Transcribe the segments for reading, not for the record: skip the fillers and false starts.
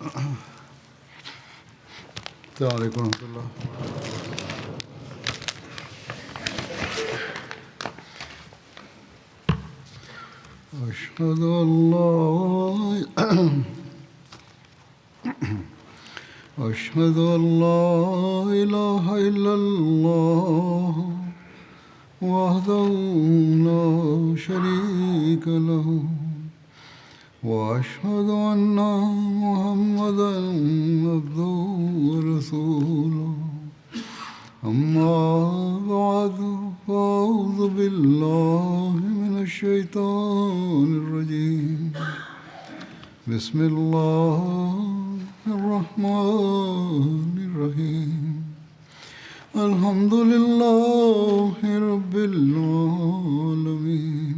السلام عليكم ورحمة الله. أشهد أن لا أشهد أن لا إله إلا الله وحده لا شريك له وأشهد أن محمدا عبده ورسوله أما بعد فأعوذ بالله من الشيطان الرجيم بسم الله الرحمن الرحيم الحمد لله رب العالمين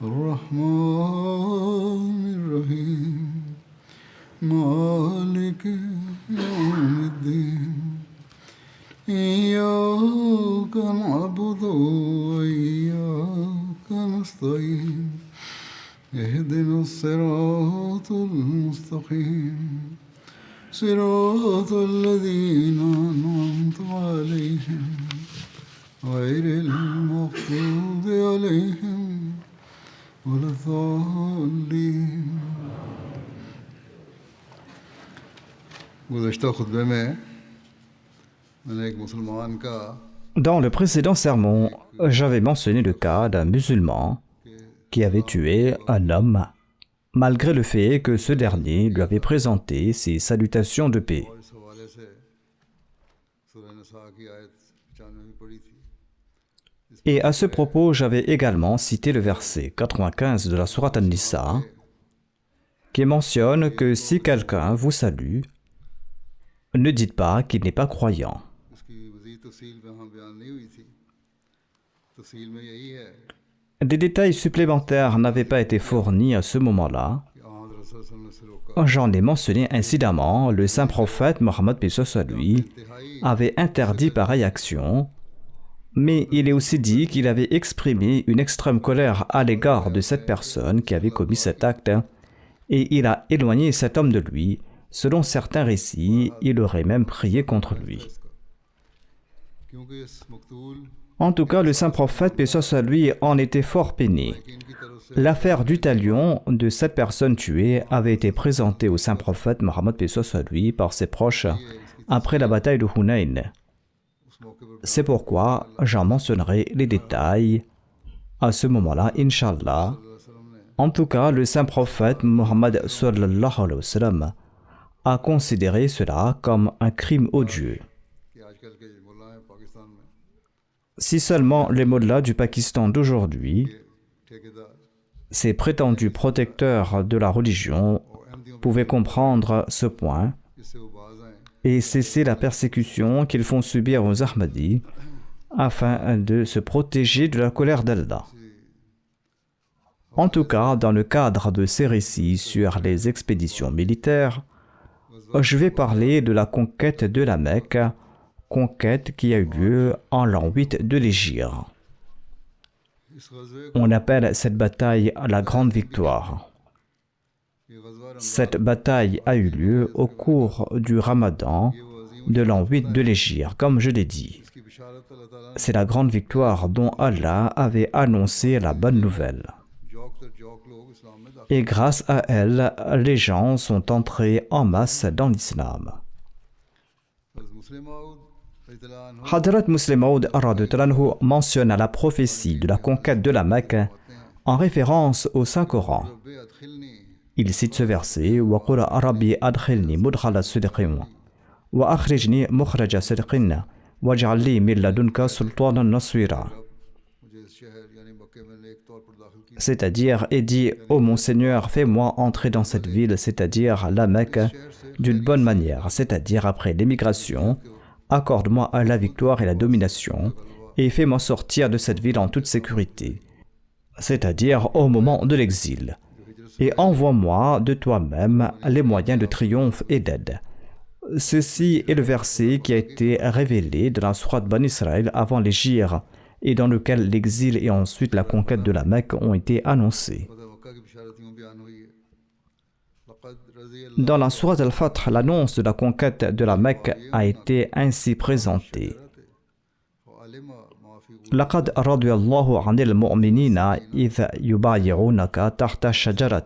الرحمن الرحيم مالك يوم الدين إياك نعبد وإياك نستعين اهدنا الصراط المستقيم صراط الذين أنعمت عليهم غير المغضوب عليهم ولا الضالين. गुज़श्ता खुतबे में मैंने एक मुसलमान का Dans le précédent sermon, j'avais mentionné le cas d'un musulman qui avait tué un homme, malgré le fait que ce dernier lui avait présenté ses salutations de paix. और इस हवाले से सूरह निसा की आयत 95 पढ़ी थी. Et à ce propos, j'avais également cité le verset 95 de la sourate An-Nisa, qui mentionne que si quelqu'un vous salue, ne dites pas qu'il n'est pas croyant. इसकी वज़ीद तफसील में वहाँ बयान नहीं हुई थी. तफसील में यही है Des détails supplémentaires n'avaient pas été fournis à ce moment-là. कि हज़रत रसूल सल्लल्लाहु अलैहि वसल्लम ने रोका. J'en ai mentionné incidemment, le saint prophète Mohammed paix soit lui avait interdit pareille action, mais il est aussi dit qu'il avait exprimé une extrême colère à l'égard de cette personne qui avait commis cet acte, et il a éloigné cet homme de lui. Selon certains récits, il aurait même prié contre lui. क्योंकि इस मकतूल En tout cas, le saint prophète paix soit lui en était fort peiné. इनकी तरफ से L'affaire du talion de cette personne tuée avait été présentée au saint prophète Mohammed paix soit lui par ses proches après la bataille de Hunayn. उस मौके पर C'est pourquoi j'en mentionnerai les détails à ce moment-là, Inch'Allah. En tout cas, le saint prophète Mohammed sallallahu alayhi wa sallam a considéré cela comme un crime odieux. कि आजकल के मुल्ला हैं पाकिस्तान में Si seulement les mollahs du Pakistan d'aujourd'hui, ठेकेदार ces prétendus protecteurs de la religion, और अहमदियों pouvaient comprendre ce point जिससे वो बाज आए et cesser la persécution qu'ils font subir aux Ahmadis afin de se protéger de la colère d'Allah. En tout cas, dans le cadre de ces récits sur les expéditions militaires, je vais parler de la conquête de la Mecque, conquête qui a eu lieu en l'an 8 de l'Hégire. इस गज़वे On appelle cette bataille la Grande Victoire. ये गज़वा Cette bataille a eu lieu au cours du Ramadan de l'an 8 de l'Hégire, comme je l'ai dit. इसकी बिशारत अल्लाह ताला C'est la grande victoire dont Allah avait annoncé la bonne nouvelle. ने जौक तर जौक लोग इस्लाम में दाखिल Et grâce à elle, les gens sont entrés en masse dans l'islam. मुस्लिम मऊद रज़ियल्लाहु अन्हु Hadrat Muslim Maud radhiyallahu anhu mentionne la prophétie de la conquête de la Mecque en référence au Saint-Coran. रब्बे अदखिलनी Il cite ce verset وَقُلَ رَبِّ أَدْخِلْنِي مُدْخَلَ صِدْقٍ وَأَخْرِجْنِي مُخْرَجَ صِدْقٍ وَاجْعَل لِّي مِن لَّدُنكَ سُلْطَانًا نَصِيرًا. मुझे इस शहर यानी मक्के में नेक तौर पर दाखिल किया. C'est-à-dire, et dit, ô mon Seigneur, fais-moi entrer dans cette ville, c'est-à-dire la Mecque, d'une bonne manière, c'est-à-dire après l'émigration, accorde-moi la victoire et la domination, et fais-moi sortir de cette ville en toute sécurité, c'est-à-dire au moment de l'exil, et envoie-moi de toi-même les moyens de triomphe et d'aide. Ceci est le verset qui a été révélé dans la sourate Bani Israël avant l'Hégire, et dans lequel l'exil et ensuite la conquête de la Mecque ont été annoncés. Dans la sourate Al-Fath, l'annonce de la conquête de la Mecque a été ainsi présentée. لقد رضي الله عن المؤمنين إذ يبايعونك تحت الشجرة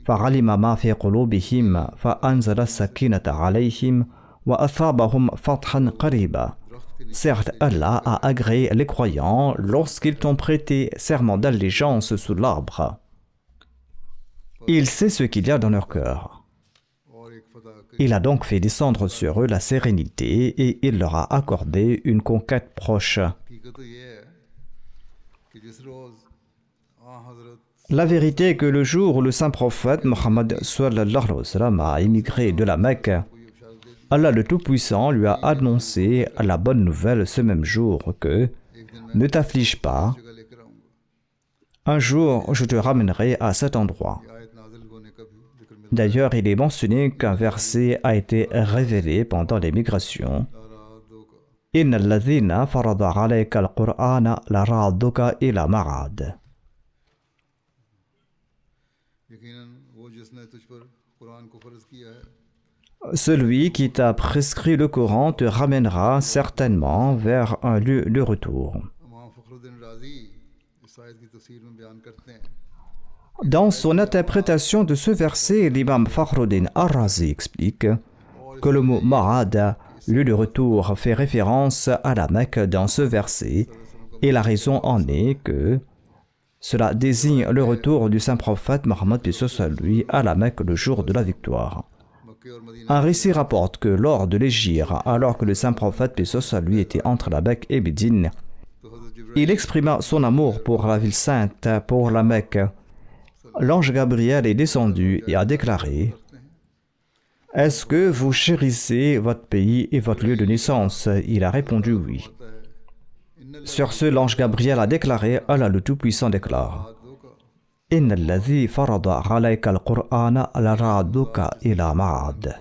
فعلم ما في قلوبهم فأنزل السكينة عليهم وأثابهم فتحا قريبا. Certes, Allah a agréé les croyants lorsqu'ils t'ont prêté serment d'allégeance sous l'arbre. Il sait ce qu'il y a dans leur cœur. Il a donc fait descendre sur eux la sérénité et il leur a accordé une conquête proche. La vérité est que le jour où le saint prophète Mohammed sallallahu alayhi wa sallam a émigré de la Mecque, Allah le Tout-Puissant lui a annoncé la bonne nouvelle ce même jour que « Ne t'afflige pas, un jour je te ramènerai à cet endroit ». D'ailleurs, il est mentionné qu'un verset a été révélé pendant l'émigration. « Inna alladhina farada alayka al-Qur'ana la ra'duka ila ma'ad » Celui qui t'a prescrit le Coran te ramènera certainement vers un lieu de retour. Dans son interprétation de ce verset, l'imam Fakhruddin Ar-Razi explique que le mot Ma'ad, lieu de retour, fait référence à la Mecque dans ce verset, et la raison en est que cela désigne le retour du saint prophète Mohammed lui à la Mecque le jour de la victoire. Un récit rapporte que lors de l'hégire, alors que le saint prophète lui était entre la Mecque et Médine, il exprima son amour pour la ville sainte, pour la Mecque. L'ange Gabriel est descendu et a déclaré « Est-ce que vous chérissez votre pays et votre lieu de naissance ?» Il a répondu « Oui ». Sur ce, l'ange Gabriel a déclaré, Allah le Tout-Puissant déclare « Inna alladhi farada alayka al-Qur'ana la ra'duka ila ma'ad »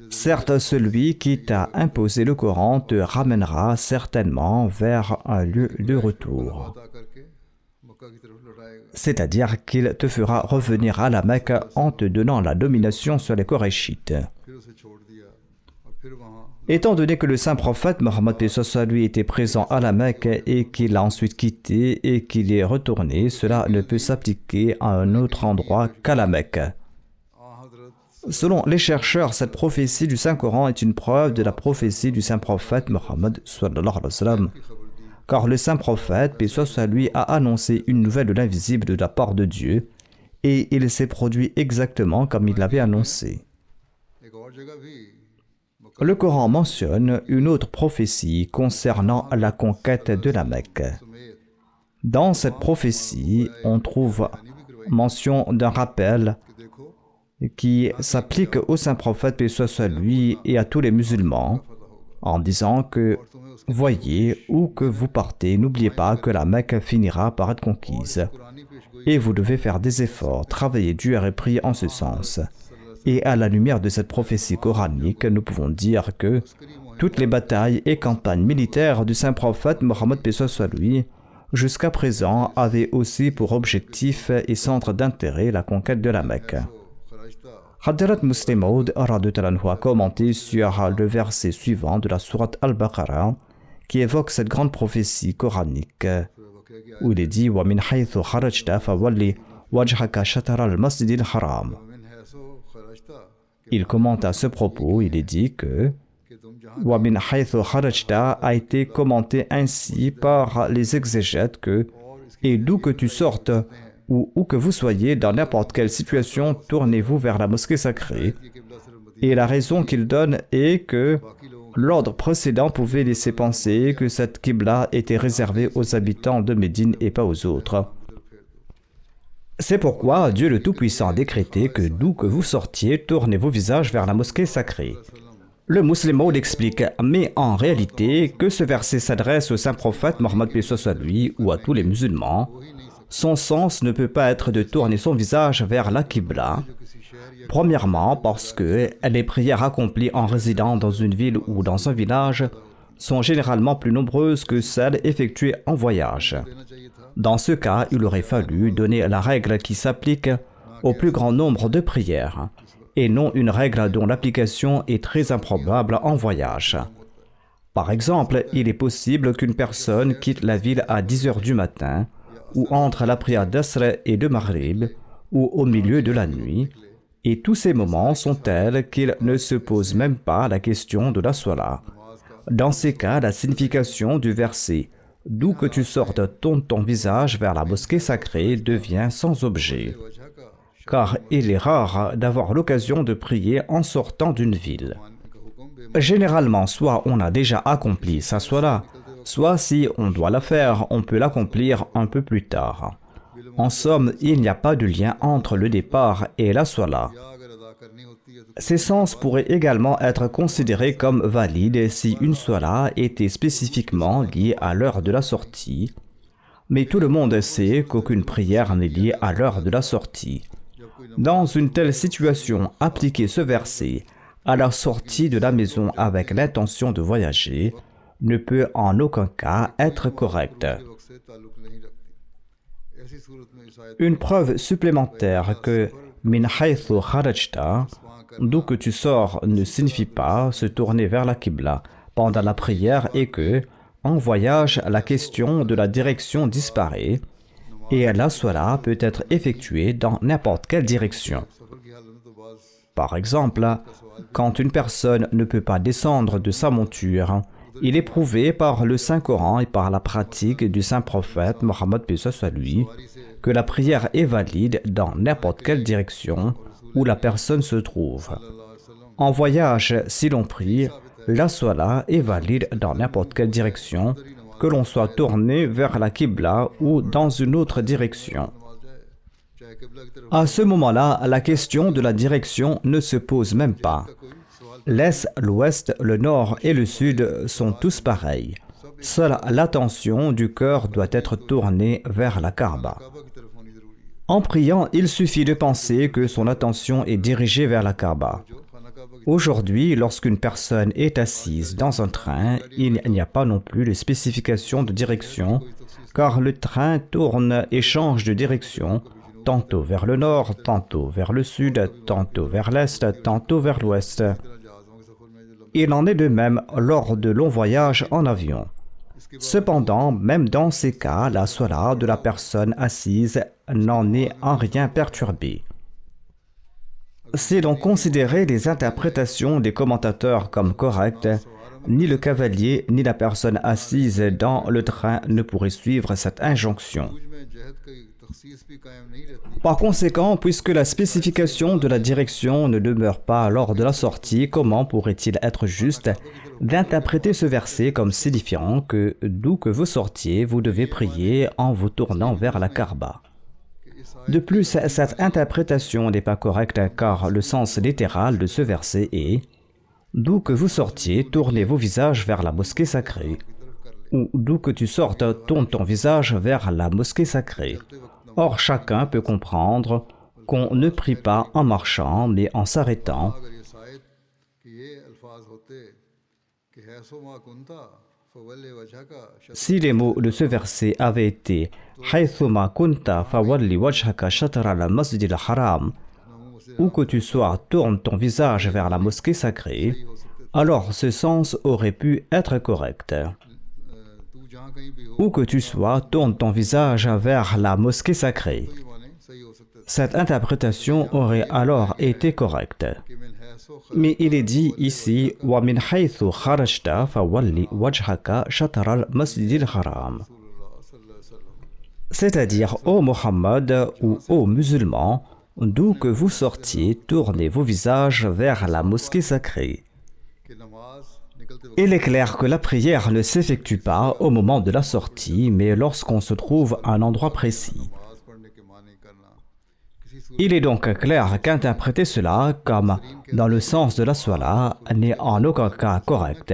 Certes, celui qui t'a imposé le Coran te ramènera certainement vers un lieu de retour. C'est-à-dire qu'il te fera revenir à la Mecque en te donnant la domination sur les Korachites. Étant donné que le saint prophète Mohammed lui était présent à la Mecque et qu'il l'a ensuite quitté et qu'il est retourné, cela ne peut s'appliquer à un autre endroit qu'à la Mecque. Selon les chercheurs, cette prophétie du Saint-Coran est une preuve de la prophétie du saint prophète Mohammed sallallahu alayhi wa sallam. Car le saint prophète, paix soit sur lui, a annoncé une nouvelle de l'invisible de la part de Dieu, et il s'est produit exactement comme il l'avait annoncé. Le Coran mentionne une autre prophétie concernant la conquête de la Mecque. Dans cette prophétie, on trouve mention d'un rappel qui s'applique au saint prophète, paix soit sur lui, et à tous les musulmans, en disant que « Voyez, où que vous partez, n'oubliez pas que la Mecque finira par être conquise. Et vous devez faire des efforts, travailler dur et prier en ce sens. » Et à la lumière de cette prophétie coranique, nous pouvons dire que toutes les batailles et campagnes militaires du saint prophète Mohammed paix soit sur lui, jusqu'à présent, avaient aussi pour objectif et centre d'intérêt la conquête de la Mecque. Hadrat Muslim Maud a commenté sur le verset suivant de la sourate Al-Baqarah qui évoque cette grande prophétie coranique où il est dit « Wa min haythu kharajta fawalli wajhaka shatara al-masjidil haram » Il commente à ce propos, il est dit que « Wa min haythu kharajta » a été commenté ainsi par les exégètes que « Et d'où que tu sortes » ou où que vous soyez, dans n'importe quelle situation, tournez-vous vers la mosquée sacrée. Et la raison qu'il donne est que l'ordre précédent pouvait laisser penser que cette Qibla était réservée aux habitants de Médine et pas aux autres. C'est pourquoi Dieu le Tout-Puissant a décrété que d'où que vous sortiez, tournez vos visages vers la mosquée sacrée. Le musulman l'explique, mais en réalité, que ce verset s'adresse au saint prophète Mohammed paix soit sur lui ou à tous les musulmans, son sens ne peut pas être de tourner son visage vers la Qibla. Premièrement, parce que les prières accomplies en résidant dans une ville ou dans un village sont généralement plus nombreuses que celles effectuées en voyage. Dans ce cas, il aurait fallu donner la règle qui s'applique au plus grand nombre de prières, et non une règle dont l'application est très improbable en voyage. Par exemple, il est possible qu'une personne quitte la ville à 10 heures du matin, ou entre la prière d'Asr et de Maghrib, ou au milieu de la nuit, et tous ces moments sont tels qu'il ne se pose même pas la question de la Salat. Dans ces cas, la signification du verset « D'où que tu sortes, tourne ton visage vers la mosquée sacrée » devient sans objet, car il est rare d'avoir l'occasion de prier en sortant d'une ville. Généralement, soit on a déjà accompli sa Salat, soit si on doit la faire, on peut l'accomplir un peu plus tard. En somme, il n'y a pas de lien entre le départ et la Salat. Ces sens pourraient également être considérés comme valides si une Salat était spécifiquement liée à l'heure de la sortie, mais tout le monde sait qu'aucune prière n'est liée à l'heure de la sortie. Dans une telle situation, appliquer ce verset à la sortie de la maison avec l'intention de voyager ne peut en aucun cas être correct. Une preuve supplémentaire que min haythu kharajta, d'où que tu sors, ne signifie pas se tourner vers la Qibla pendant la prière et que, en voyage, la question de la direction disparaît et la Salat peut être effectuée dans n'importe quelle direction. Par exemple, quand une personne ne peut pas descendre de sa monture, il est prouvé par le Saint-Coran et par la pratique du Saint-Prophète Mohammed paix soit lui que la prière est valide dans n'importe quelle direction où la personne se trouve. En voyage, si l'on prie, la Salat est valide dans n'importe quelle direction, que l'on soit tourné vers la Qibla ou dans une autre direction. À ce moment-là, la question de la direction ne se pose même pas. L'Est, l'Ouest, le Nord et le Sud sont tous pareils. Seule l'attention du cœur doit être tournée vers la Kaaba. En priant, il suffit de penser que son attention est dirigée vers la Kaaba. Aujourd'hui, lorsqu'une personne est assise dans un train, il n'y a pas non plus les spécifications de direction, car le train tourne et change de direction, tantôt vers le nord, tantôt vers le sud, tantôt vers l'est, tantôt vers l'ouest. Il en est de même lors de longs voyages en avion. Cependant, même dans ces cas, la Salat de la personne assise n'en est en rien perturbée. Si l'on considérait les interprétations des commentateurs comme correctes, ni le cavalier ni la personne assise dans le train ne pourraient suivre cette injonction. Par conséquent, puisque la spécification de la direction ne demeure pas lors de la sortie, comment pourrait-il être juste d'interpréter ce verset comme signifiant que d'où que vous sortiez, vous devez prier en vous tournant vers la Kaaba? De plus, cette interprétation n'est pas correcte car le sens littéral de ce verset est « D'où que vous sortiez, tournez vos visages vers la mosquée sacrée » ou « D'où que tu sortes, tourne ton visage vers la mosquée sacrée ». Or, chacun peut comprendre qu'on ne prie pas en marchant, mais en s'arrêtant. Si les mots de ce verset avaient été « Haythuma kunta fawalli wajhaka shatr al-masjid al-haram » ou que tu sois, tourne ton visage vers la mosquée sacrée, alors ce sens aurait pu être correct. Où que tu sois, tourne ton visage vers la mosquée sacrée. Cette interprétation aurait alors été correcte. Mais il est dit ici « Wa min haythu kharajta fawalli wajhaka shatr al-masjid al-haram » c'est-à-dire « Ô Mohammed » ou « Ô musulmans », d'où que vous sortiez, tournez vos visages vers la mosquée sacrée. Il est clair que la prière ne s'effectue pas au moment de la sortie, mais lorsqu'on se trouve à un endroit précis. Il est donc clair qu'interpréter cela comme dans le sens de la Salat n'est en aucun cas correct.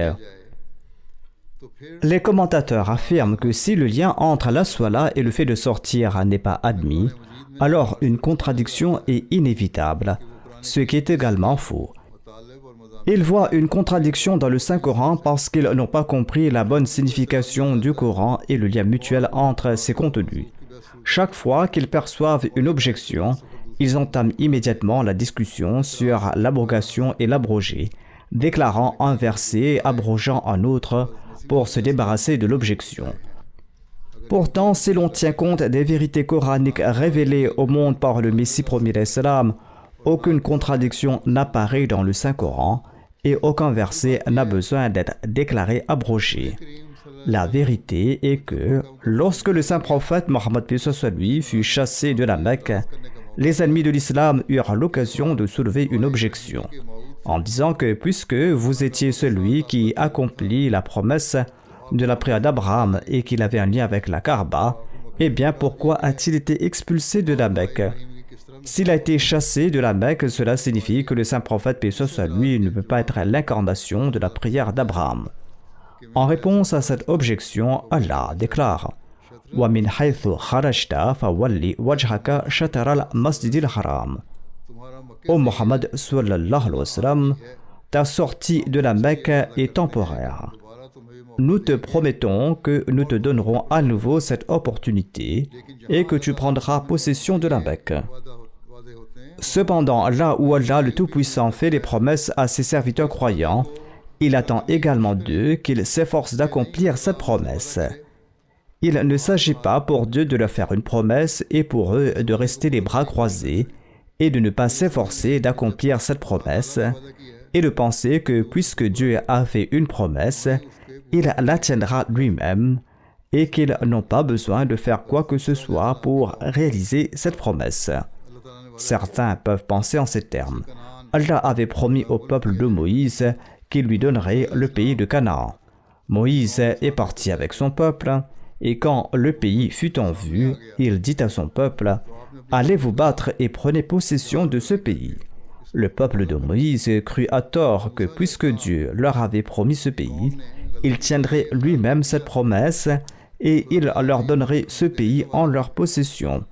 Les commentateurs affirment que si le lien entre la Salat et le fait de sortir n'est pas admis, alors une contradiction est inévitable, ce qui est également faux. Ils voient une contradiction dans le Saint-Coran parce qu'ils n'ont pas compris la bonne signification du Coran et le lien mutuel entre ses contenus. Chaque fois qu'ils perçoivent une objection, ils entament immédiatement la discussion sur l'abrogation et l'abrogé, déclarant un verset, abrogeant un autre pour se débarrasser de l'objection. Pourtant, si l'on tient compte des vérités coraniques révélées au monde par le Messie premier d'Islam, aucune contradiction n'apparaît dans le Saint-Coran et aucun verset n'a besoin d'être déclaré abrogé. La vérité est que, lorsque le saint prophète Mohammed lui fut chassé de la Mecque, les ennemis de l'islam eurent l'occasion de soulever une objection, en disant que puisque vous étiez celui qui accomplit la promesse de la prière d'Abraham et qu'il avait un lien avec la Kaaba, eh bien pourquoi a-t-il été expulsé de la Mecque? S'il a été chassé de la Mecque, cela signifie que le saint prophète paix soit lui ne peut pas être l'incarnation de la prière d'Abraham. En réponse à cette objection, Allah déclare « Wa min haythu kharajta fawalli wajhaka shatar al-masjidil haram » Ô Mohammed sallallahu alayhi wa sallam, ta sortie de la Mecque est temporaire. Nous te promettons que nous te donnerons à nouveau cette opportunité et que tu prendras possession de la Mecque. Cependant, là où Allah le Tout-Puissant fait des promesses à ses serviteurs croyants, il attend également d'eux qu'ils s'efforcent d'accomplir cette promesse. Il ne s'agit pas pour Dieu de leur faire une promesse et pour eux de rester les bras croisés et de ne pas s'efforcer d'accomplir cette promesse et de penser que puisque Dieu a fait une promesse, il la tiendra lui-même et qu'ils n'ont pas besoin de faire quoi que ce soit pour réaliser cette promesse. Certains peuvent penser en ces termes. Allah avait promis au peuple de Moïse qu'il lui donnerait le pays de Canaan. Moïse est parti avec son peuple, et quand le pays fut en vue, il dit à son peuple « Allez vous battre et prenez possession de ce pays ». Le peuple de Moïse crut à tort que puisque Dieu leur avait promis ce pays, il tiendrait lui-même cette promesse et il leur donnerait ce pays en leur possession.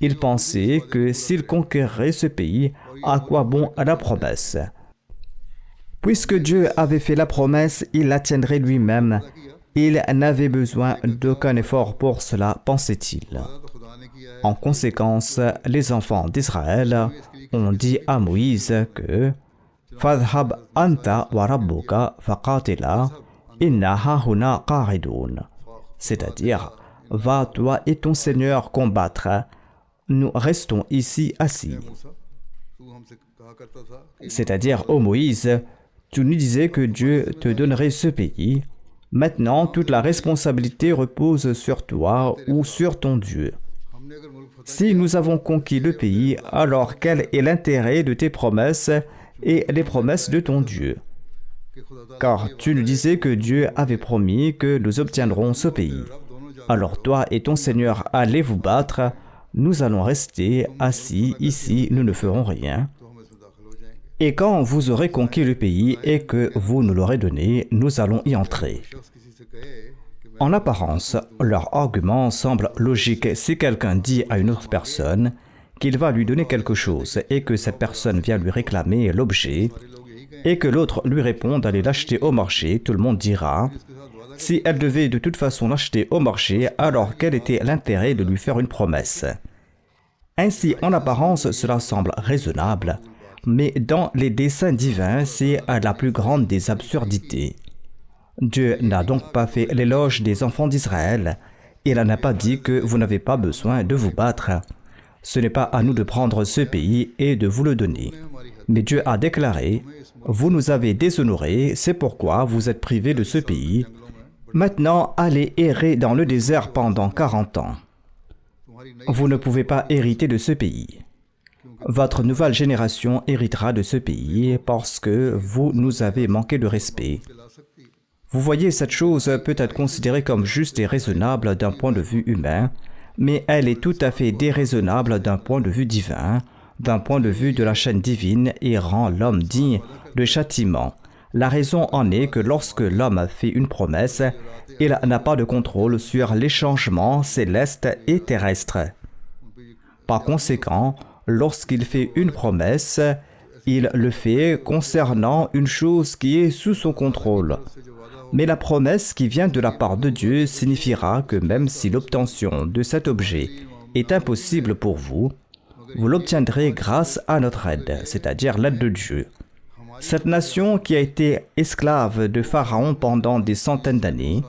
Ils pensaient que s'ils conquéreraient ce pays, à quoi bon la promesse? Puisque Dieu avait fait la promesse, il la tiendrait lui-même. Il n'avait besoin d'aucun effort pour cela, pensait-il. En conséquence, les enfants d'Israël ont dit à Moïse que « Fadhhab anta wa rabbuka faqatila inna hahuna qaridun » c'est-à-dire « Va toi et ton Seigneur combattre, nous restons ici assis ». C'est-à-dire, ô Moïse, tu nous disais que Dieu te donnerait ce pays. Maintenant, toute la responsabilité repose sur toi ou sur ton Dieu. Si nous avons conquis le pays, alors quel est l'intérêt de tes promesses et les promesses de ton Dieu? Car tu nous disais que Dieu avait promis que nous obtiendrons ce pays. Alors toi et ton Seigneur allez vous battre, nous allons rester assis ici, nous ne ferons rien. Et quand vous aurez conquis le pays et que vous nous l'aurez donné, nous allons y entrer. En apparence, leur argument semble logique si quelqu'un dit à une autre personne qu'il va lui donner quelque chose et que cette personne vient lui réclamer l'objet et que l'autre lui répond d'aller l'acheter au marché, tout le monde dira « Si elle devait de toute façon l'acheter au marché, alors quel était l'intérêt de lui faire une promesse ?» Ainsi, en apparence, cela semble raisonnable, mais dans les desseins divins, c'est la plus grande des absurdités. Dieu n'a donc pas fait l'éloge des enfants d'Israël. Il n'a pas dit que vous n'avez pas besoin de vous battre. Ce n'est pas à nous de prendre ce pays et de vous le donner. Mais Dieu a déclaré, « Vous nous avez déshonorés, c'est pourquoi vous êtes privés de ce pays. Maintenant, allez errer dans le désert pendant 40 ans. Vous ne pouvez pas hériter de ce pays. Votre nouvelle génération héritera de ce pays parce que vous nous avez manqué de respect. » Vous voyez, cette chose peut être considérée comme juste et raisonnable d'un point de vue humain, mais elle est tout à fait déraisonnable d'un point de vue divin, d'un point de vue de la chaîne divine et rend l'homme digne de châtiment. La raison en est que lorsque l'homme fait une promesse, il n'a pas de contrôle sur les changements célestes et terrestres. Par conséquent, lorsqu'il fait une promesse, il le fait concernant une chose qui est sous son contrôle. Mais la promesse qui vient de la part de Dieu signifiera que même si l'obtention de cet objet est impossible pour vous, vous l'obtiendrez grâce à notre aide, c'est-à-dire l'aide de Dieu. Cette nation qui a été esclave de Pharaon pendant des centaines d'années,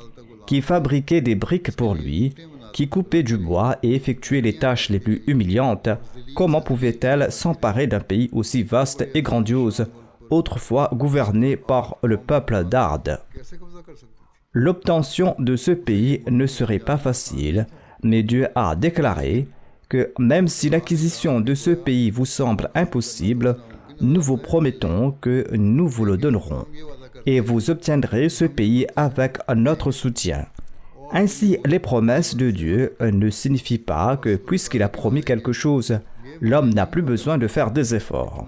qui fabriquait des briques pour lui, qui coupait du bois et effectuait les tâches les plus humiliantes, comment pouvait-elle s'emparer d'un pays aussi vaste et grandiose, autrefois gouverné par le peuple d'Ard? L'obtention de ce pays ne serait pas facile, mais Dieu a déclaré que même si l'acquisition de ce pays vous semble impossible, nous vous promettons que nous vous le donnerons, et vous obtiendrez ce pays avec notre soutien. Ainsi, les promesses de Dieu ne signifient pas que puisqu'il a promis quelque chose, l'homme n'a plus besoin de faire des efforts.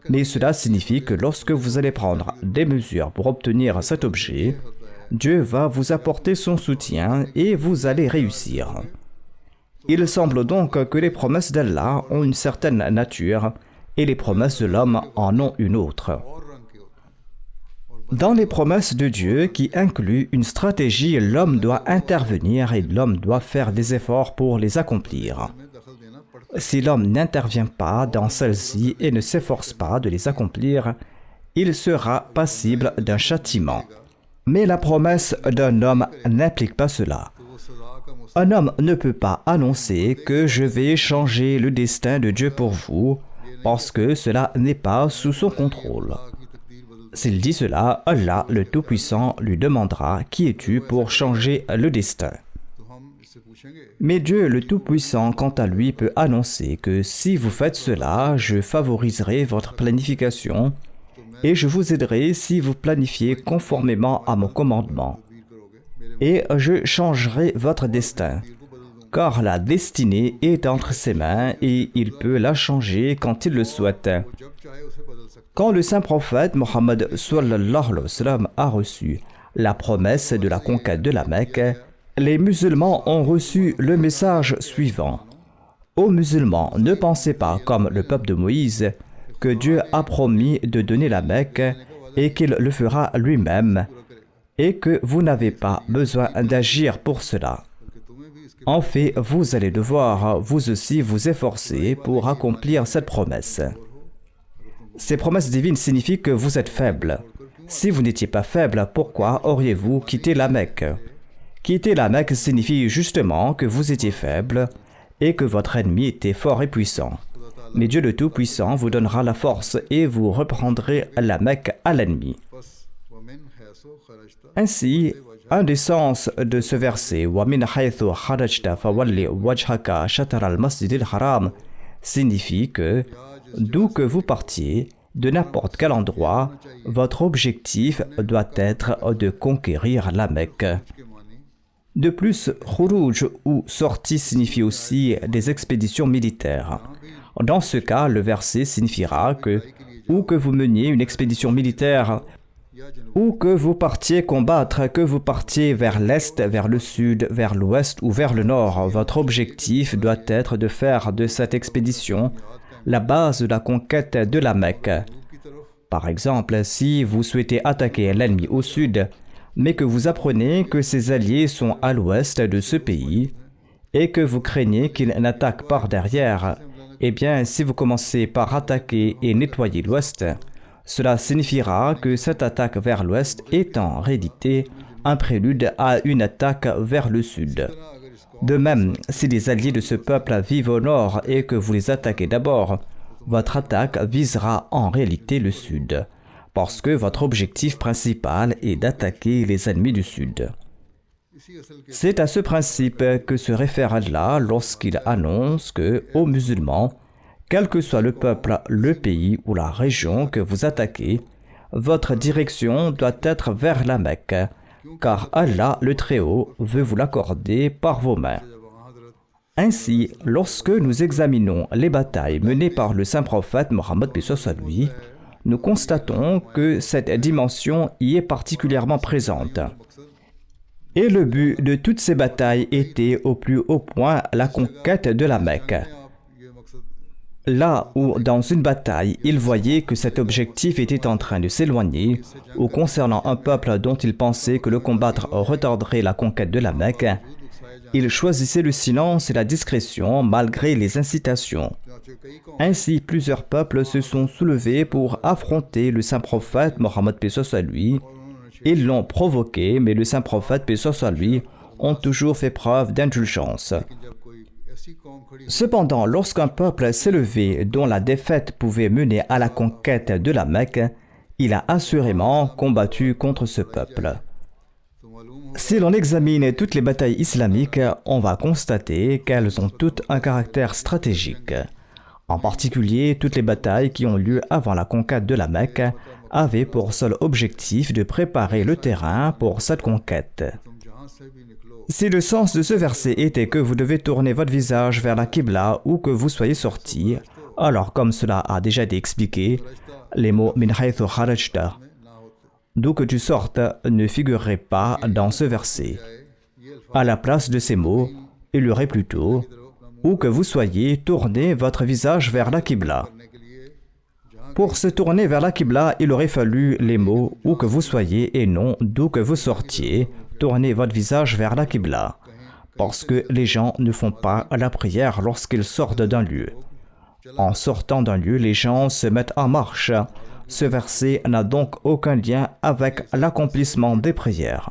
Mais cela signifie que lorsque vous allez prendre des mesures pour obtenir cet objet, Dieu va vous apporter son soutien et vous allez réussir. Il semble donc que les promesses d'Allah ont une certaine nature et les promesses de l'homme en ont une autre. Dans les promesses de Dieu qui incluent une stratégie, l'homme doit intervenir et l'homme doit faire des efforts pour les accomplir. Si l'homme n'intervient pas dans celles-ci et ne s'efforce pas de les accomplir, il sera passible d'un châtiment. Mais la promesse d'un homme n'implique pas cela. Un homme ne peut pas annoncer que je vais changer le destin de Dieu pour vous, parce que cela n'est pas sous son contrôle. S'il dit cela, Allah le Tout-Puissant lui demandera « Qui es-tu pour changer le destin ?» Mais Dieu le Tout-Puissant, quant à lui, peut annoncer que si vous faites cela, je favoriserai votre planification et je vous aiderai si vous planifiez conformément à mon commandement. Et je changerai votre destin, car la destinée est entre ses mains et il peut la changer quand il le souhaite. Quand le saint prophète Mohammed sallallahu alayhi wa sallam a reçu la promesse de la conquête de la Mecque, les musulmans ont reçu le message suivant. Ô musulmans, ne pensez pas comme le peuple de Moïse que Dieu a promis de donner la Mecque et qu'il le fera lui-même et que vous n'avez pas besoin d'agir pour cela. En fait, vous allez devoir vous aussi vous efforcer pour accomplir cette promesse. Ces promesses divines signifient que vous êtes faible. Si vous n'étiez pas faible, pourquoi auriez-vous quitté la Mecque? Quitter la Mecque signifie justement que vous étiez faible et que votre ennemi était fort et puissant. Mais Dieu le Tout-Puissant vous donnera la force et vous reprendrez la Mecque à l'ennemi. Ainsi, un des sens de ce verset وَمِنْ حَيْثُ خَرَجْتَ فَوَلِّ وَجْهَكَ شَطْرَ الْمَسْجِدِ الْحَرَامِ signifie que, d'où que vous partiez, de n'importe quel endroit, votre objectif doit être de conquérir la Mecque. De plus, khuruj ou sortie signifie aussi des expéditions militaires. Dans ce cas, le verset signifiera que, où que vous meniez une expédition militaire, où que vous partiez combattre, que vous partiez vers l'est, vers le sud, vers l'ouest ou vers le nord, votre objectif doit être de faire de cette expédition la base de la conquête de la Mecque. Par exemple, si vous souhaitez attaquer l'ennemi au sud, mais que vous apprenez que ses alliés sont à l'ouest de ce pays et que vous craignez qu'ils n'attaquent par derrière, eh bien, si vous commencez par attaquer et nettoyer l'ouest, cela signifiera que cette attaque vers l'ouest est en réalité un prélude à une attaque vers le sud. De même, si les alliés de ce peuple vivent au nord et que vous les attaquez d'abord, votre attaque visera en réalité le sud, parce que votre objectif principal est d'attaquer les ennemis du sud. C'est à ce principe que se réfère Allah lorsqu'il annonce que, aux musulmans, quel que soit le peuple, le pays ou la région que vous attaquez, votre direction doit être vers la Mecque, car Allah, le Très-Haut, veut vous l'accorder par vos mains. Ainsi, lorsque nous examinons les batailles menées par le saint prophète Mohammed lui, nous constatons que cette dimension y est particulièrement présente. Et le but de toutes ces batailles était au plus haut point la conquête de la Mecque. Là où, dans une bataille, il voyait que cet objectif était en train de s'éloigner, ou concernant un peuple dont il pensait que le combattre retarderait la conquête de la Mecque, ils choisissaient le silence et la discrétion malgré les incitations. Ainsi, plusieurs peuples se sont soulevés pour affronter le saint prophète Mohammed paix soit lui. Ils l'ont provoqué, mais le saint prophète paix soit lui ont toujours fait preuve d'indulgence. Cependant, lorsqu'un peuple s'est levé dont la défaite pouvait mener à la conquête de la Mecque, il a assurément combattu contre ce peuple. Si l'on examine toutes les batailles islamiques, on va constater qu'elles ont toutes un caractère stratégique. En particulier, toutes les batailles qui ont lieu avant la conquête de la Mecque avaient pour seul objectif de préparer le terrain pour cette conquête. Si le sens de ce verset était que vous devez tourner votre visage vers la Qibla où que vous soyez sorti, alors comme cela a déjà été expliqué, les mots « min haythu kharajta » d'où que tu sortes ne figureraient pas dans ce verset. À la place de ces mots, il y aurait plutôt « où que vous soyez, tournez votre visage vers la Qibla ». Pour se tourner vers la Qibla, il aurait fallu les mots « où que vous soyez » et non « d'où que vous sortiez ». Tournez votre visage vers la Qibla, parce que les gens ne font pas la prière lorsqu'ils sortent d'un lieu. En sortant d'un lieu, les gens se mettent en marche. Ce verset n'a donc aucun lien avec l'accomplissement des prières.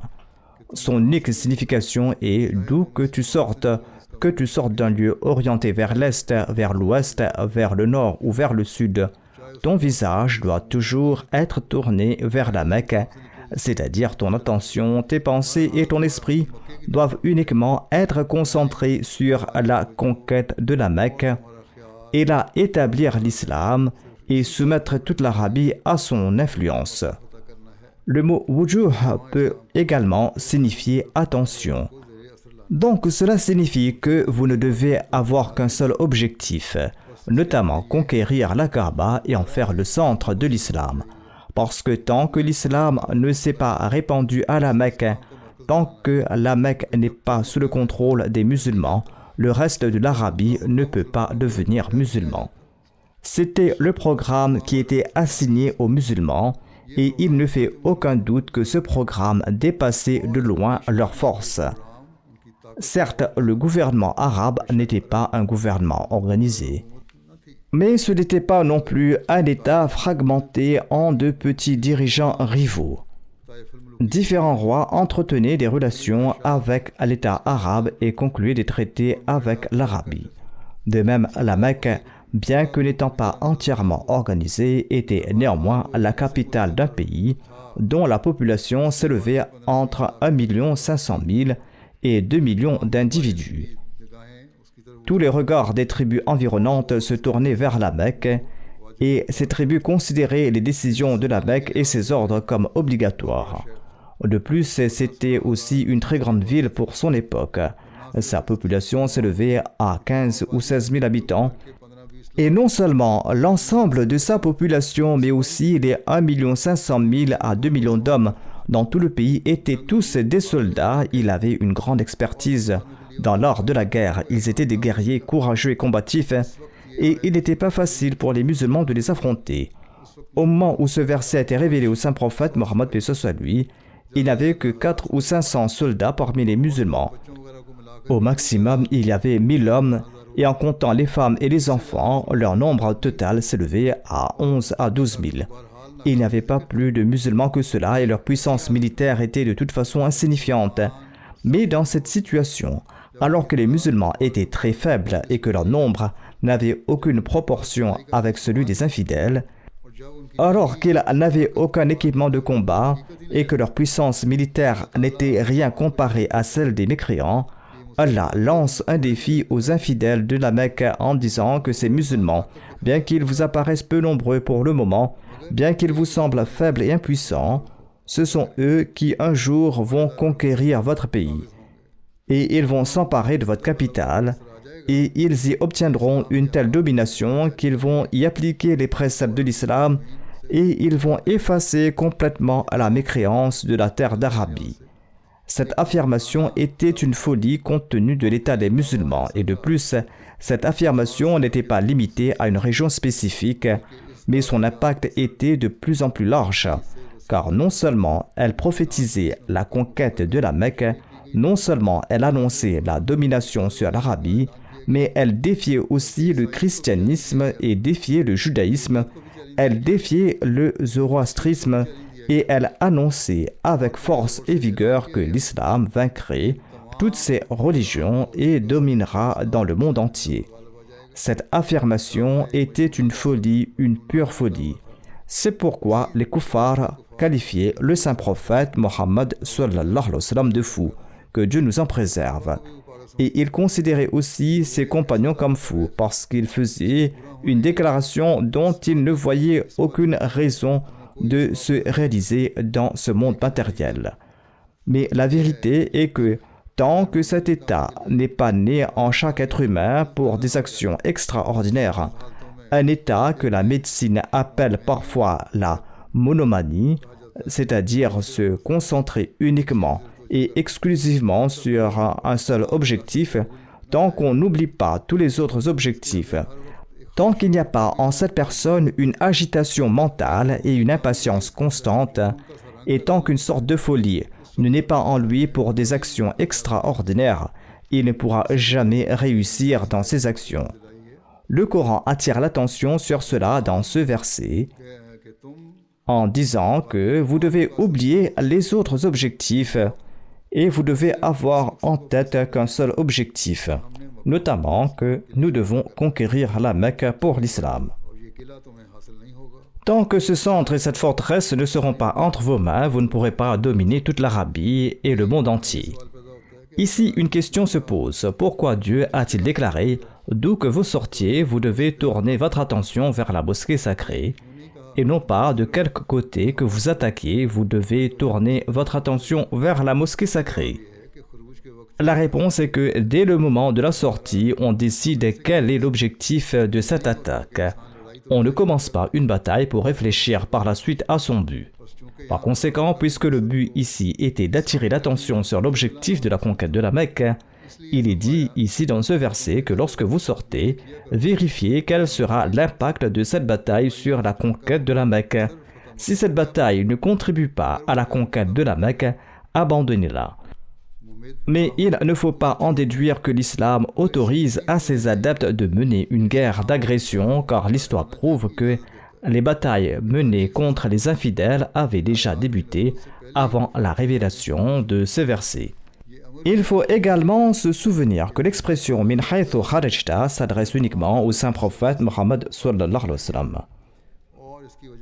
Son unique signification est d'où que tu sortes d'un lieu orienté vers l'est, vers l'ouest, vers le nord ou vers le sud. Ton visage doit toujours être tourné vers la Mecque, c'est-à-dire ton attention, tes pensées et ton esprit doivent uniquement être concentrés sur la conquête de la Mecque et là établir l'islam et soumettre toute l'Arabie à son influence. Le mot « wujuh » peut également signifier « attention ». Donc cela signifie que vous ne devez avoir qu'un seul objectif, notamment conquérir la Kaaba et en faire le centre de l'islam. Parce que tant que l'islam ne s'est pas répandu à la Mecque, tant que la Mecque n'est pas sous le contrôle des musulmans, le reste de l'Arabie ne peut pas devenir musulman. C'était le programme qui était assigné aux musulmans et il ne fait aucun doute que ce programme dépassait de loin leurs forces. Certes, le gouvernement arabe n'était pas un gouvernement organisé. Mais ce n'était pas non plus un État fragmenté en de petits dirigeants rivaux. Différents rois entretenaient des relations avec l'État arabe et concluaient des traités avec l'Arabie. De même, la Mecque, bien que n'étant pas entièrement organisée, était néanmoins la capitale d'un pays dont la population s'élevait entre 1 500 000 et 2 millions d'individus. Tous les regards des tribus environnantes se tournaient vers la Mecque et ces tribus considéraient les décisions de la Mecque et ses ordres comme obligatoires. De plus, c'était aussi une très grande ville pour son époque. Sa population s'élevait à 15 ou 16 000 habitants. Et non seulement l'ensemble de sa population, mais aussi les 1 500 000 à 2 millions d'hommes dans tout le pays étaient tous des soldats. Il avait une grande expertise dans l'art de la guerre. Ils étaient des guerriers courageux et combatifs, et il n'était pas facile pour les musulmans de les affronter. Au moment où ce verset a été révélé au saint prophète Mohammed paix soit lui, il n'y avait que 400 ou 500 soldats parmi les musulmans. Au maximum, il y avait 1000 hommes, et en comptant les femmes et les enfants, leur nombre total s'élevait à 11 à 12 000. Il n'y avait pas plus de musulmans que cela, et leur puissance militaire était de toute façon insignifiante. Mais dans cette situation, alors que les musulmans étaient très faibles et que leur nombre n'avait aucune proportion avec celui des infidèles, alors qu'ils n'avaient aucun équipement de combat et que leur puissance militaire n'était rien comparée à celle des mécréants, Allah lance un défi aux infidèles de la Mecque en disant que ces musulmans, bien qu'ils vous apparaissent peu nombreux pour le moment, bien qu'ils vous semblent faibles et impuissants, ce sont eux qui un jour vont conquérir votre pays. Et ils vont s'emparer de votre capitale, et ils y obtiendront une telle domination qu'ils vont y appliquer les préceptes de l'islam, et ils vont effacer complètement la mécréance de la terre d'Arabie. Cette affirmation était une folie compte tenu de l'état des musulmans, et de plus, cette affirmation n'était pas limitée à une région spécifique, mais son impact était de plus en plus large, car non seulement elle prophétisait la conquête de la Mecque, non seulement elle annonçait la domination sur l'Arabie, mais elle défiait aussi le christianisme et défiait le judaïsme, elle défiait le zoroastrisme et elle annonçait avec force et vigueur que l'islam vaincrait toutes ces religions et dominera dans le monde entier. Cette affirmation était une folie, une pure folie. C'est pourquoi les kuffars qualifiaient le saint prophète Mohammed sallallahu alayhi wa sallam de fou, que Dieu nous en préserve. Et ils considéraient aussi ses compagnons comme fous parce qu'ils faisaient une déclaration dont ils ne voyaient aucune raison de se réaliser dans ce monde matériel. Mais la vérité est que tant que cet état n'est pas né en chaque être humain pour des actions extraordinaires, un état que la médecine appelle parfois la monomanie, c'est-à-dire se concentrer uniquement et exclusivement sur un seul objectif, tant qu'on n'oublie pas tous les autres objectifs, tant qu'il n'y a pas en cette personne une agitation mentale et une impatience constante, et tant qu'une sorte de folie ne naît pas en lui pour des actions extraordinaires, il ne pourra jamais réussir dans ses actions. Le Coran attire l'attention sur cela dans ce verset, en disant que vous devez oublier les autres objectifs et vous devez avoir en tête qu'un seul objectif, notamment que nous devons conquérir la Mecque pour l'islam. Tant que ce centre et cette forteresse ne seront pas entre vos mains, vous ne pourrez pas dominer toute l'Arabie et le monde entier. Ici, une question se pose. Pourquoi Dieu a-t-il déclaré « D'où que vous sortiez, vous devez tourner votre attention vers la mosquée sacrée » et non pas de quelque côté que vous attaquez, vous devez tourner votre attention vers la mosquée sacrée. La réponse est que dès le moment de la sortie, on décide quel est l'objectif de cette attaque. On ne commence pas une bataille pour réfléchir par la suite à son but. Par conséquent, puisque le but ici était d'attirer l'attention sur l'objectif de la conquête de la Mecque, il est dit ici dans ce verset que lorsque vous sortez, vérifiez quel sera l'impact de cette bataille sur la conquête de la Mecque. Si cette bataille ne contribue pas à la conquête de la Mecque, abandonnez-la. Mais il ne faut pas en déduire que l'islam autorise à ses adeptes de mener une guerre d'agression, car l'histoire prouve que les batailles menées contre les infidèles avaient déjà débuté avant la révélation de ces versets. Il faut également se souvenir que l'expression « min haythu kharajta » s'adresse uniquement au saint prophète Mohammed sallallahu alayhi wa sallam.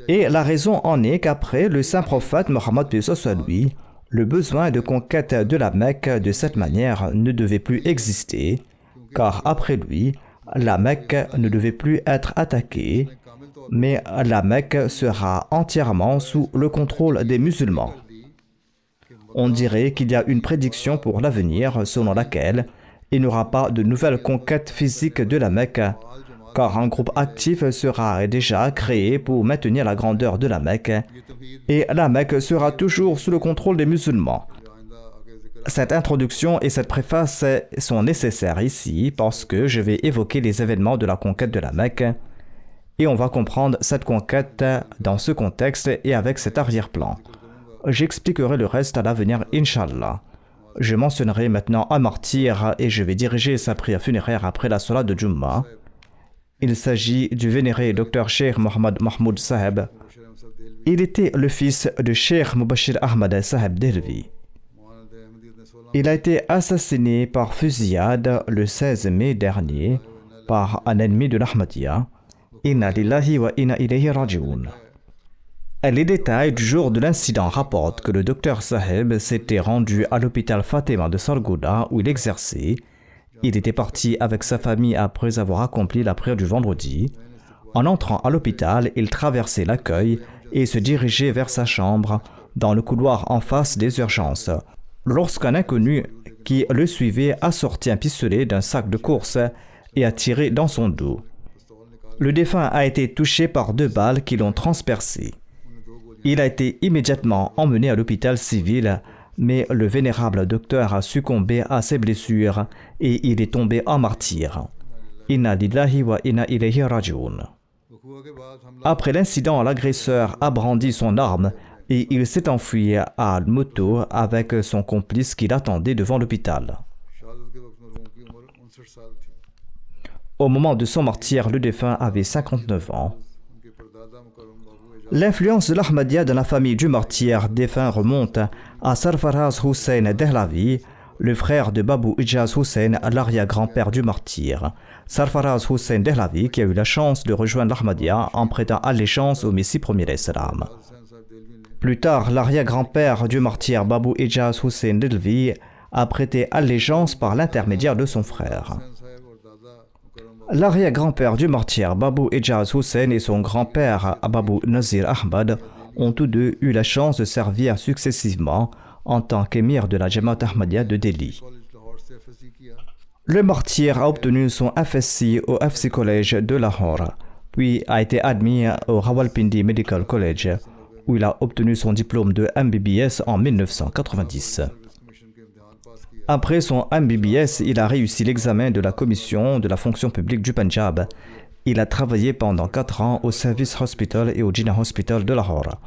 Et la raison en est qu'après le saint prophète Mohammed paix soit lui, le besoin de conquête de la Mecque de cette manière ne devait plus exister, car après lui, la Mecque ne devait plus être attaquée, mais la Mecque sera entièrement sous le contrôle des musulmans. On dirait qu'il y a une prédiction pour l'avenir selon laquelle il n'y aura pas de nouvelle conquête physique de la Mecque, car un groupe actif sera déjà créé pour maintenir la grandeur de la Mecque, et la Mecque sera toujours sous le contrôle des musulmans. Cette introduction et cette préface sont nécessaires ici parce que je vais évoquer les événements de la conquête de la Mecque, et on va comprendre cette conquête dans ce contexte et avec cet arrière-plan. J'expliquerai le reste à l'avenir, Inch'Allah. Je mentionnerai maintenant un martyr et je vais diriger sa prière funéraire après la Salat de Jumma. Il s'agit du vénéré Dr Cheikh Mohamed Mahmoud Saheb. Il était le fils de Cheikh Mubashir Ahmad Saheb Delvi. Il a été assassiné par fusillade le 16 mai dernier par un ennemi de l'Ahmadiyya. Inna lillahi wa inna ilayhi raji'un. Les détails du jour de l'incident rapportent que le docteur Saheb s'était rendu à l'hôpital Fatima de Sargodha où il exerçait. Il était parti avec sa famille après avoir accompli la prière du vendredi. En entrant à l'hôpital, il traversait l'accueil et se dirigeait vers sa chambre dans le couloir en face des urgences, lorsqu'un inconnu qui le suivait a sorti un pistolet d'un sac de course et a tiré dans son dos. Le défunt a été touché par 2 balles qui l'ont transpercé. Il a été immédiatement emmené à l'hôpital civil, mais le vénérable docteur a succombé à ses blessures et il est tombé en martyr. Inna lillahi wa inna ilayhi raji'un. Après l'incident, l'agresseur a brandi son arme et il s'est enfui à moto avec son complice qui l'attendait devant l'hôpital. Au moment de son martyre, le défunt avait 59 ans. L'influence de l'Ahmadiyya dans la famille du martyr défunt remonte à Sarfaraz Hussein Dehlavi, le frère de Babou Ijaz Hussein, l'arrière-grand-père du martyr. Sarfaraz Hussein Dehlavi, qui a eu la chance de rejoindre l'Ahmadiyya en prêtant allégeance au Messie premier Islam. Plus tard, l'arrière-grand-père du martyr Babou Ijaz Hussein Dehlavi a prêté allégeance par l'intermédiaire de son frère. L'arrière-grand-père du martyr Babou Ijaz Hussein et son grand-père Babou Nazir Ahmad ont tous deux eu la chance de servir successivement en tant qu'émir de la Jamaat Ahmadiyya de Delhi. Le martyr a obtenu son FSC au FC College de Lahore, puis a été admis au Rawalpindi Medical College, où il a obtenu son diplôme de MBBS en 1990. Après son MBBS, il a réussi l'examen de la commission de la fonction publique du Punjab. Il a travaillé pendant 4 ans au Service Hospital et au Jinnah Hospital de Lahore.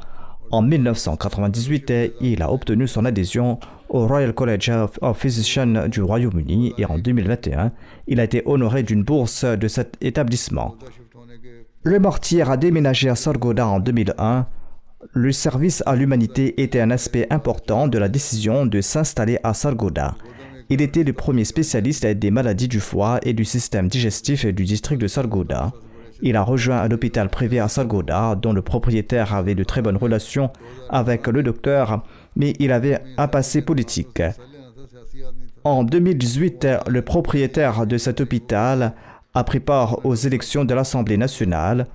En 1998, il a obtenu son adhésion au Royal College of Physicians du Royaume-Uni et en 2021, il a été honoré d'une bourse de cet établissement. Le martyr a déménagé à Sargodha en 2001. Le service à l'humanité était un aspect important de la décision de s'installer à Sargodha. Il était le premier spécialiste des maladies du foie et du système digestif du district de Sargodha. Il a rejoint un hôpital privé à Sargodha, dont le propriétaire avait de très bonnes relations avec le docteur, mais il avait un passé politique. En 2018, le propriétaire de cet hôpital a pris part aux élections de l'Assemblée nationale.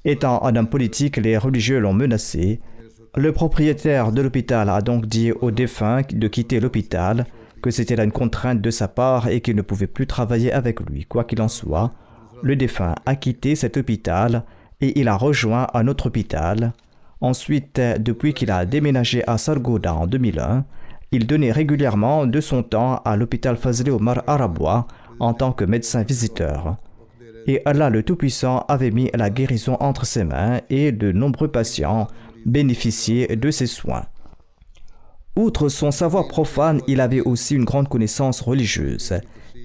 Étant un homme politique, les religieux l'ont menacé. Le propriétaire de l'hôpital a donc dit au défunt de quitter l'hôpital, que c'était là une contrainte de sa part et qu'il ne pouvait plus travailler avec lui. Quoi qu'il en soit, le défunt a quitté cet hôpital et il a rejoint un autre hôpital. Ensuite, depuis qu'il a déménagé à Sargodha en 2001, il donnait régulièrement de son temps à l'hôpital Fazli Omar Arabwa en tant que médecin visiteur. Et Allah le Tout-Puissant avait mis la guérison entre ses mains et de nombreux patients bénéficiaient de ses soins. Outre son savoir profane, il avait aussi une grande connaissance religieuse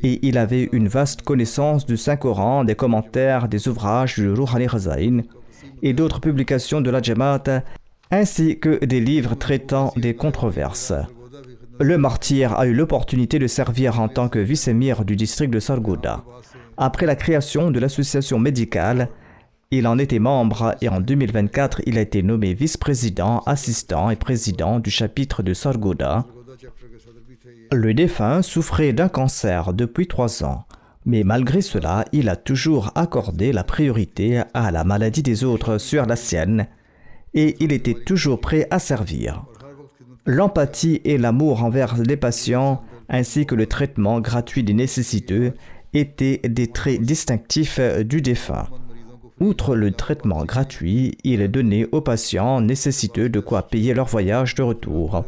et il avait une vaste connaissance du Saint-Coran, des commentaires, des ouvrages du Rouhani Khazain et d'autres publications de la Jamaat, ainsi que des livres traitant des controverses. Le martyr a eu l'opportunité de servir en tant que vice-émir du district de Sargodha. Après la création de l'association médicale, il en était membre et en 2024, il a été nommé vice-président, assistant et président du chapitre de Sargodha. Le défunt souffrait d'un cancer depuis 3 ans, mais malgré cela, il a toujours accordé la priorité à la maladie des autres sur la sienne et il était toujours prêt à servir. L'empathie et l'amour envers les patients ainsi que le traitement gratuit des nécessiteux étaient des traits distinctifs du défunt. Outre le traitement gratuit, il donnait aux patients nécessiteux de quoi payer leur voyage de retour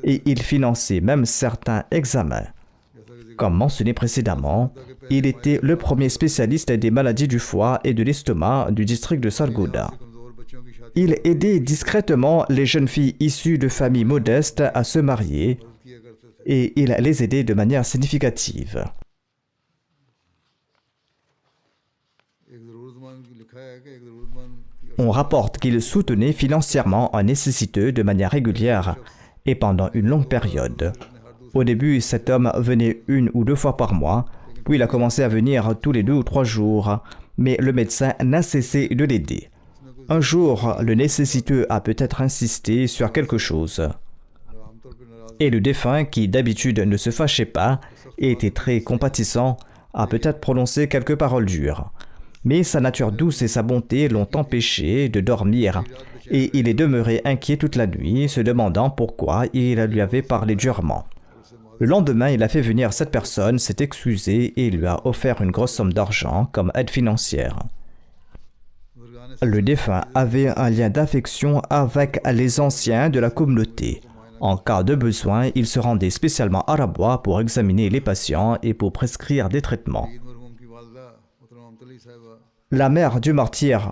et il finançait même certains examens. Comme mentionné précédemment, il était le premier spécialiste des maladies du foie et de l'estomac du district de Sargodha. Il aidait discrètement les jeunes filles issues de familles modestes à se marier et il les aidait de manière significative. On rapporte qu'il soutenait financièrement un nécessiteux de manière régulière et pendant une longue période. Au début, cet homme venait 1 ou 2 fois par mois, puis il a commencé à venir tous les 2 ou 3 jours, mais le médecin n'a cessé de l'aider. Un jour, le nécessiteux a peut-être insisté sur quelque chose. Et le défunt, qui d'habitude ne se fâchait pas et était très compatissant, a peut-être prononcé quelques paroles dures. Mais sa nature douce et sa bonté l'ont empêché de dormir et il est demeuré inquiet toute la nuit, se demandant pourquoi il lui avait parlé durement. Le lendemain, il a fait venir cette personne, s'est excusé et lui a offert une grosse somme d'argent comme aide financière. Le défunt avait un lien d'affection avec les anciens de la communauté. En cas de besoin, il se rendait spécialement à Arabwa pour examiner les patients et pour prescrire des traitements. La mère du martyr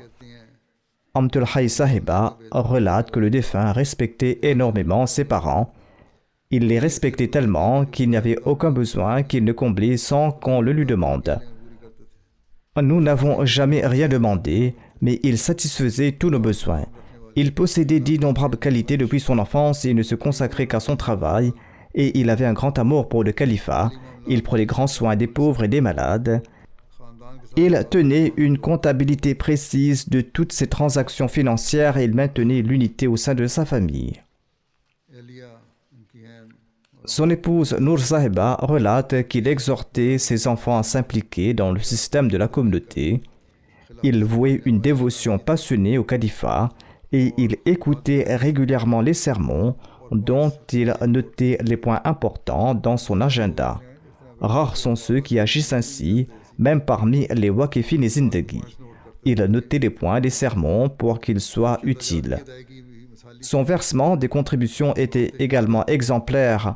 Amtul Hay Sahiba relate que le défunt respectait énormément ses parents. Il les respectait tellement qu'il n'y avait aucun besoin qu'il ne comblait sans qu'on le lui demande. Nous n'avons jamais rien demandé, mais il satisfaisait tous nos besoins. Il possédait d'innombrables qualités depuis son enfance et ne se consacrait qu'à son travail, et il avait un grand amour pour le califat. Il prenait grand soin des pauvres et des malades. Il tenait une comptabilité précise de toutes ses transactions financières et il maintenait l'unité au sein de sa famille. Son épouse Noor Sahiba relate qu'il exhortait ses enfants à s'impliquer dans le système de la communauté. Il vouait une dévotion passionnée au califat et il écoutait régulièrement les sermons dont il notait les points importants dans son agenda. Rares sont ceux qui agissent ainsi, même parmi les Waqifin et Zindagi. Il notait les points des sermons pour qu'ils soient utiles. Son versement des contributions était également exemplaire.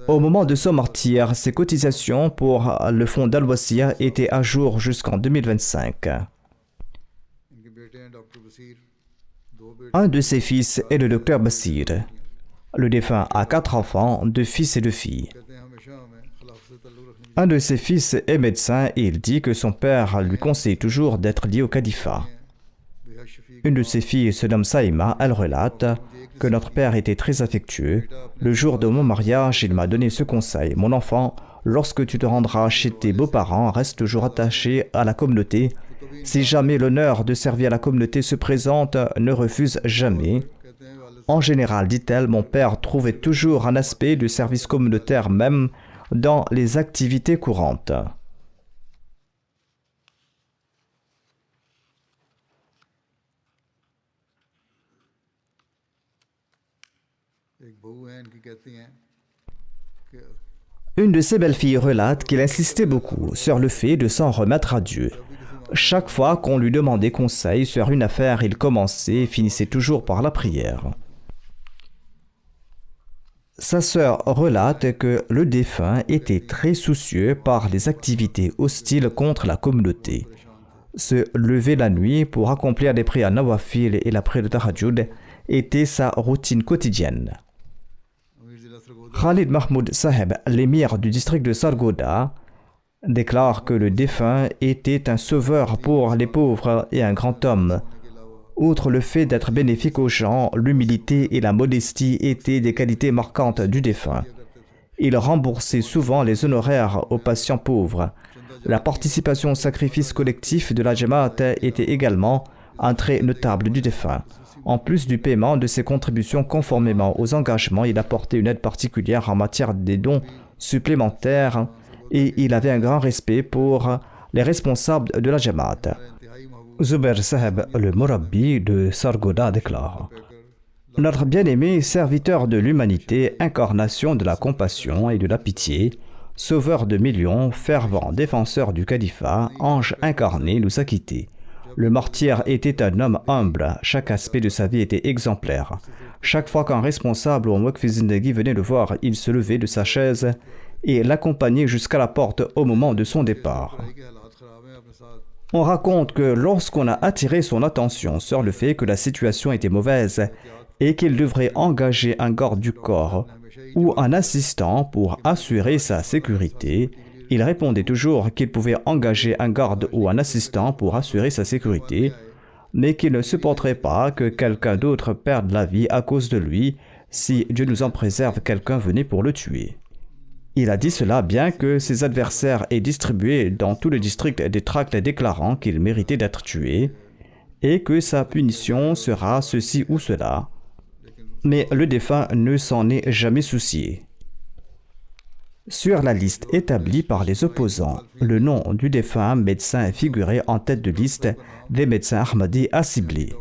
Au moment de son martyre, ses cotisations pour le fonds d'Al-Wasiya étaient à jour jusqu'en 2025. Un de ses fils est le docteur Basir. Le défunt a 4 enfants, 2 fils et 2 filles. Un de ses fils est médecin et il dit que son père lui conseille toujours d'être lié au califat. Une de ses filles se nomme Saïma, elle relate que notre père était très affectueux. Le jour de mon mariage, il m'a donné ce conseil. Mon enfant, lorsque tu te rendras chez tes beaux-parents, reste toujours attaché à la communauté. Si jamais l'honneur de servir à la communauté se présente, ne refuse jamais. En général, dit-elle, mon père trouvait toujours un aspect de service communautaire même dans les activités courantes. Une de ses belles-filles relate qu'il insistait beaucoup sur le fait de s'en remettre à Dieu. Chaque fois qu'on lui demandait conseil sur une affaire, il commençait et finissait toujours par la prière. Sa sœur relate que le défunt était très soucieux par les activités hostiles contre la communauté. Se lever la nuit pour accomplir les prières nawafil et la prière de tahajjud était sa routine quotidienne. Khalid Mahmoud Saheb, l'émir du district de Sargodha, déclare que le défunt était un sauveur pour les pauvres et un grand homme. Outre le fait d'être bénéfique aux gens, l'humilité et la modestie étaient des qualités marquantes du défunt. Il remboursait souvent les honoraires aux patients pauvres. La participation au sacrifice collectif de la Jamaat était également un trait notable du défunt. En plus du paiement de ses contributions conformément aux engagements, il apportait une aide particulière en matière des dons supplémentaires et il avait un grand respect pour les responsables de la Jamaat. Zubair Saheb, le Murabbi de Sargodha, déclare: notre bien-aimé serviteur de l'humanité, incarnation de la compassion et de la pitié, sauveur de millions, fervent défenseur du califat, ange incarné, nous a quittés. Le martyr était un homme humble, chaque aspect de sa vie était exemplaire. Chaque fois qu'un responsable ou un Waqf Zindagi venait le voir, il se levait de sa chaise et l'accompagnait jusqu'à la porte au moment de son départ. On raconte que lorsqu'on a attiré son attention sur le fait que la situation était mauvaise et qu'il devrait engager un garde du corps ou un assistant pour assurer sa sécurité, il répondait toujours qu'il pouvait engager un garde ou un assistant pour assurer sa sécurité, mais qu'il ne supporterait pas que quelqu'un d'autre perde la vie à cause de lui si Dieu nous en préserve, quelqu'un venait pour le tuer. Il a dit cela bien que ses adversaires aient distribué dans tout le district des tracts déclarant qu'il méritait d'être tué et que sa punition sera ceci ou cela. Mais le défunt ne s'en est jamais soucié. Sur la liste établie par les opposants, le nom du défunt médecin est figuré en tête de liste des médecins Ahmadis à cibler.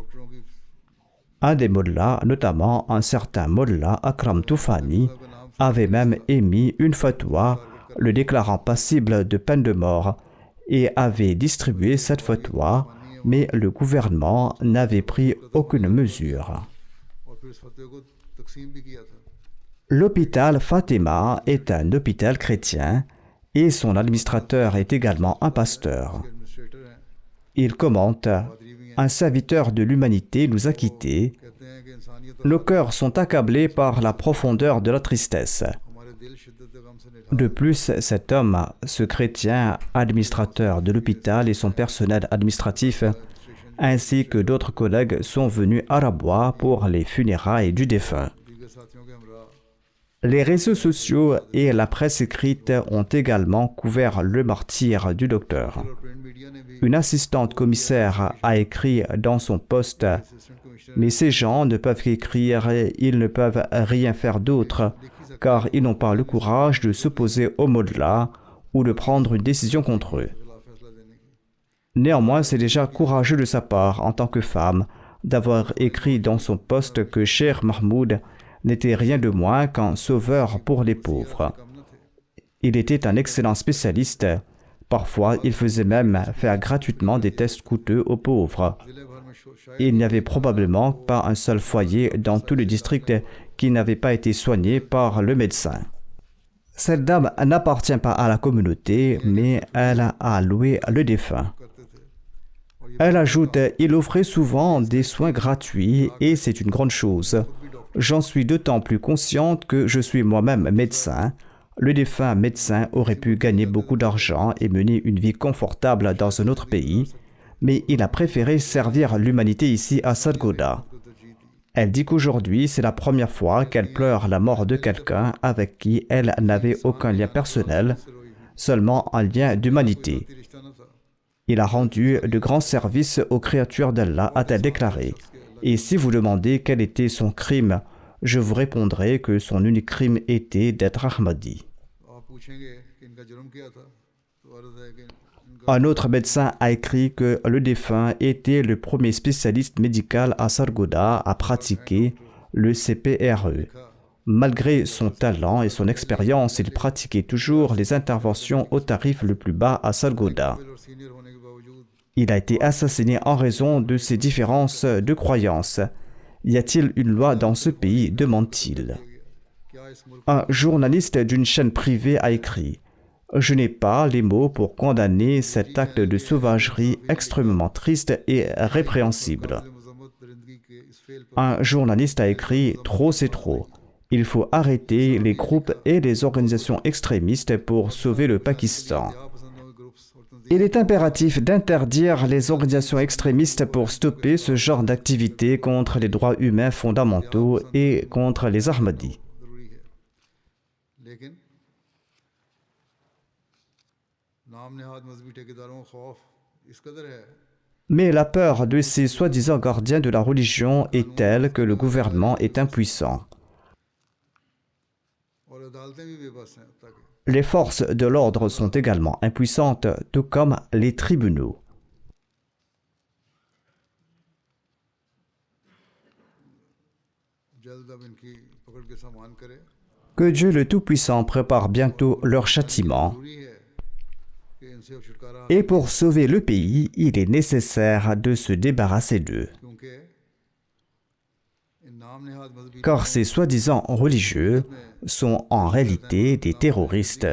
Un des mollahs, notamment un certain mollah Akram Toufani, avait même émis une fatwa le déclarant passible de peine de mort et avait distribué cette fatwa, mais le gouvernement n'avait pris aucune mesure. L'hôpital Fatima est un hôpital chrétien et son administrateur est également un pasteur. Il commente un serviteur de l'humanité nous a quittés. Nos cœurs sont accablés par la profondeur de la tristesse. De plus, cet homme, ce chrétien administrateur de l'hôpital et son personnel administratif, ainsi que d'autres collègues sont venus à Rabwa pour les funérailles du défunt. Les réseaux sociaux et la presse écrite ont également couvert le martyre du docteur. Une assistante commissaire a écrit dans son post « Mais ces gens ne peuvent qu'écrire, ils ne peuvent rien faire d'autre, car ils n'ont pas le courage de s'opposer au Mollah ou de prendre une décision contre eux. » Néanmoins, c'est déjà courageux de sa part, en tant que femme, d'avoir écrit dans son post que Cheikh Mahmoud n'était rien de moins qu'un sauveur pour les pauvres. Il était un excellent spécialiste. Parfois, il faisait même faire gratuitement des tests coûteux aux pauvres. Il n'y avait probablement pas un seul foyer dans tout le district qui n'avait pas été soigné par le médecin. Cette dame n'appartient pas à la communauté, mais elle a loué le défunt. Elle ajoute, il offrait souvent des soins gratuits et c'est une grande chose. J'en suis d'autant plus consciente que je suis moi-même médecin. Le défunt médecin aurait pu gagner beaucoup d'argent et mener une vie confortable dans un autre pays, mais il a préféré servir l'humanité ici à Sargodha. Elle dit qu'aujourd'hui, c'est la première fois qu'elle pleure la mort de quelqu'un avec qui elle n'avait aucun lien personnel, seulement un lien d'humanité. Il a rendu de grands services aux créatures d'Allah, a-t-elle déclaré. Et si vous demandez quel était son crime, je vous répondrai que son unique crime était d'être Ahmadi. Un autre médecin a écrit que le défunt était le premier spécialiste médical à Sargodha à pratiquer le CPRE. Malgré son talent et son expérience, il pratiquait toujours les interventions au tarif le plus bas à Sargodha. Il a été assassiné en raison de ses différences de croyances. Y a-t-il une loi dans ce pays, demande-t-il. Un journaliste d'une chaîne privée a écrit « Je n'ai pas les mots pour condamner cet acte de sauvagerie extrêmement triste et répréhensible. » Un journaliste a écrit « Trop c'est trop. Il faut arrêter les groupes et les organisations extrémistes pour sauver le Pakistan. » Il est impératif d'interdire les organisations extrémistes pour stopper ce genre d'activité contre les droits humains fondamentaux et contre les Ahmadis. Mais la peur de ces soi-disant gardiens de la religion est telle que le gouvernement est impuissant. Les forces de l'ordre sont également impuissantes, tout comme les tribunaux. Que Dieu le Tout-Puissant prépare bientôt leur châtiment. Et pour sauver le pays, il est nécessaire de se débarrasser d'eux. Car ces soi-disant religieux sont en réalité des terroristes.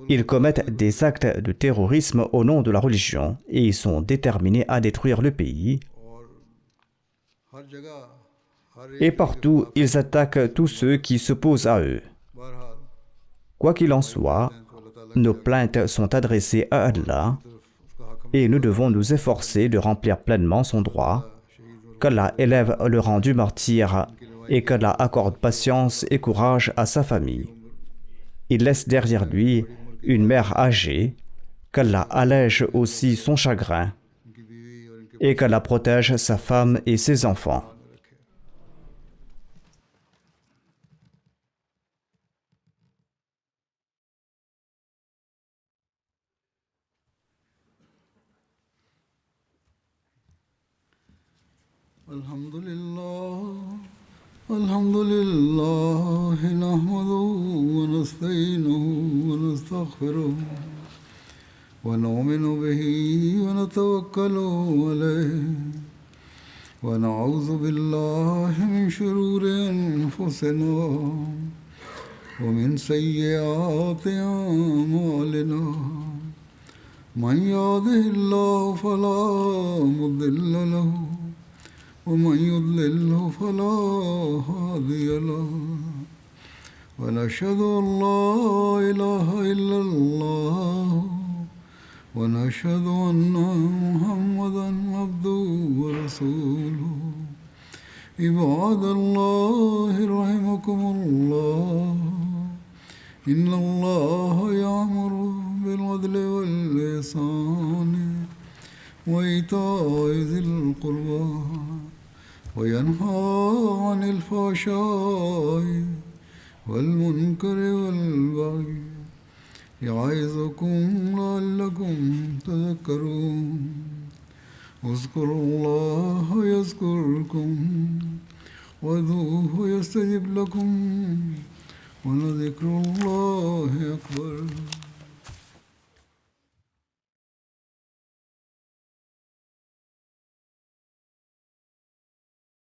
Ils commettent des actes de terrorisme au nom de la religion et ils sont déterminés à détruire le pays. Et partout, ils attaquent tous ceux qui s'opposent à eux. Quoi qu'il en soit, nos plaintes sont adressées à Allah et nous devons nous efforcer de remplir pleinement son droit. Qu'Allah élève le rang du martyr et qu'Allah accorde patience et courage à sa famille. Il laisse derrière lui une mère âgée, qu'Allah allège aussi son chagrin et qu'Allah protège sa femme et ses enfants. الحمد لله نحمده ونستعينه ونستغفره ونؤمن به ونتوكل عليه ونعوذ بالله من شرور أنفسنا ومن سيئات أعمالنا من يهده الله فلا مضل له ومن يضلله فلا هادي له ونشهد أن لا إله إلا الله ونشهد أن محمدا عبده ورسوله عباد الله رحمكم الله إن الله يأمر بالعدل والإحسان وإيتاء ذي القربى وينهى عن الفحشاء والمنكر والبغي يعظكم لعلكم تذكرون اذكروا الله يذكركم وادعوه يستجب لكم ولذكر الله أكبر